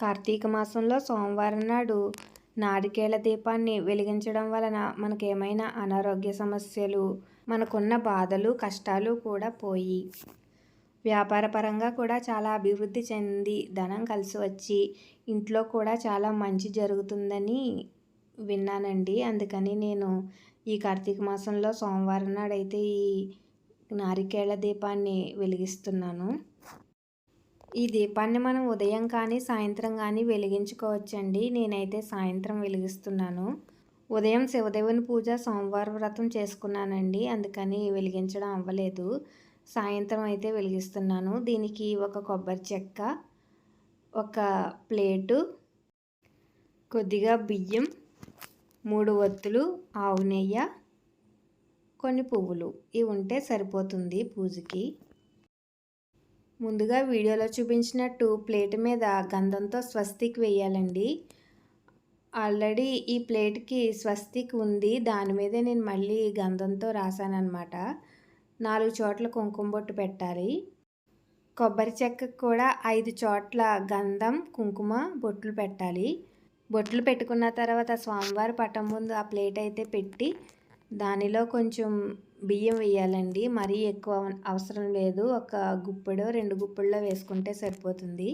కార్తీక మాసంలో సోమవారం నాడు నారికేళ దీపాన్ని వెలిగించడం వలన మనకేమైనా అనారోగ్య సమస్యలు, మనకున్న బాధలు, కష్టాలు కూడా పోయి వ్యాపార పరంగా కూడా చాలా అభివృద్ధి చెంది ధనం కలిసి వచ్చి ఇంట్లో కూడా చాలా మంచి జరుగుతుందని విన్నానండి. అందుకని నేను ఈ కార్తీక మాసంలో సోమవారం నాడైతే ఈ నారికేళ దీపాన్ని వెలిగిస్తున్నాను. ఈ దీపాన్ని మనం ఉదయం కానీ సాయంత్రం కానీ వెలిగించుకోవచ్చండి. నేనైతే సాయంత్రం వెలిగిస్తున్నాను. ఉదయం శివదేవుని పూజ సోమవారం వ్రతం చేసుకున్నానండి, అందుకని వెలిగించడం అవ్వలేదు. సాయంత్రం అయితే వెలిగిస్తున్నాను. దీనికి ఒక కొబ్బరి చెక్క, ఒక ప్లేటు, కొద్దిగా బియ్యం, 3 ఒత్తులు, ఆవు నెయ్యి, కొన్ని పువ్వులు ఇవి ఉంటే సరిపోతుంది పూజకి. ముందుగా వీడియోలో చూపించినట్టు ప్లేట్ మీద గంధంతో స్వస్తిక్ వేయాలండి. ఆల్రెడీ ఈ ప్లేట్కి స్వస్తిక్ ఉంది, దాని మీదే నేను మళ్ళీ గంధంతో రాశానమాట. 4 చోట్ల కుంకుమ బొట్టు పెట్టాలి. కొబ్బరి చెక్కకు కూడా 5 చోట్ల గంధం, కుంకుమ బొట్లు పెట్టాలి. బొట్లు పెట్టుకున్న తర్వాత స్వామివారి పటం ముందు ఆ ప్లేట్ అయితే పెట్టి దానిలో కొంచెం బియ్యం వేయాలండి. మరీ ఎక్కువ అవసరం లేదు, ఒక గుప్పెడో 2 గుప్పెళ్ళో వేసుకుంటే సరిపోతుంది.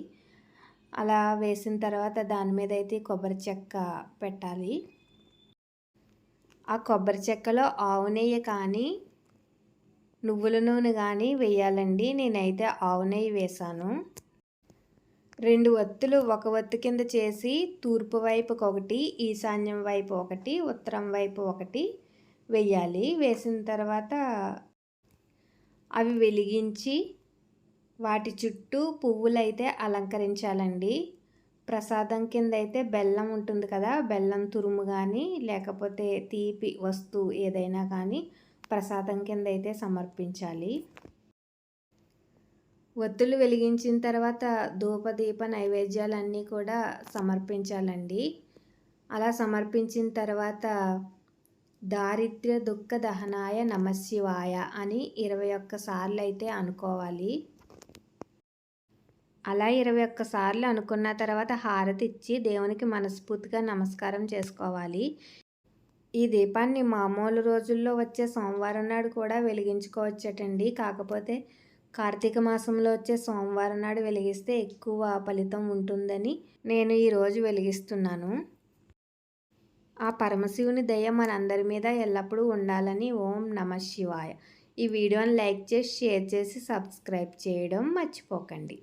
అలా వేసిన తర్వాత దాని మీద అయితే కొబ్బరి చెక్క పెట్టాలి. ఆ కొబ్బరి చెక్కలో ఆవు నెయ్యి కానీ నువ్వుల నూనె కానీ వేయాలండి. నేనైతే ఆవు నెయ్యి వేసాను. 2 ఒత్తులు ఒక ఒత్తు కింద చేసి తూర్పు వైపుకి ఒకటి, ఈశాన్యం వైపు ఒకటి, ఉత్తరం వైపు ఒకటి వేయాలి. వేసిన తర్వాత అవి వెలిగించి వాటి చుట్టూ పువ్వులైతే అలంకరించాలండి. ప్రసాదం కింద అయితే బెల్లం ఉంటుంది కదా, బెల్లం తురుము కానీ లేకపోతే తీపి వస్తువు ఏదైనా కానీ ప్రసాదం కింద అయితే సమర్పించాలి. ఒత్తులు వెలిగించిన తర్వాత ధూపదీప నైవేద్యాలన్నీ కూడా సమర్పించాలండి. అలా సమర్పించిన తర్వాత దారిద్ర్య దుఃఖ దహనాయ నమశివాయ అని 21 సార్లు అయితే అనుకోవాలి. అలా 21 సార్లు అనుకున్న తర్వాత హారతి ఇచ్చి దేవునికి మనస్ఫూర్తిగా నమస్కారం చేసుకోవాలి. ఈ దీపాన్ని మామూలు రోజుల్లో వచ్చే సోమవారం నాడు కూడా వెలిగించుకోవచ్చటండి. కాకపోతే కార్తీక మాసంలో వచ్చే సోమవారం నాడు వెలిగిస్తే ఎక్కువ ఫలితం ఉంటుందని నేను ఈరోజు వెలిగిస్తున్నాను. ఆ పరమశివుని దయ మనందరి మీద ఎల్లప్పుడూ ఉండాలని ఓం నమః శివాయ. ఈ వీడియోని లైక్ చేసి, షేర్ చేసి, సబ్స్క్రైబ్ చేయడం మర్చిపోకండి.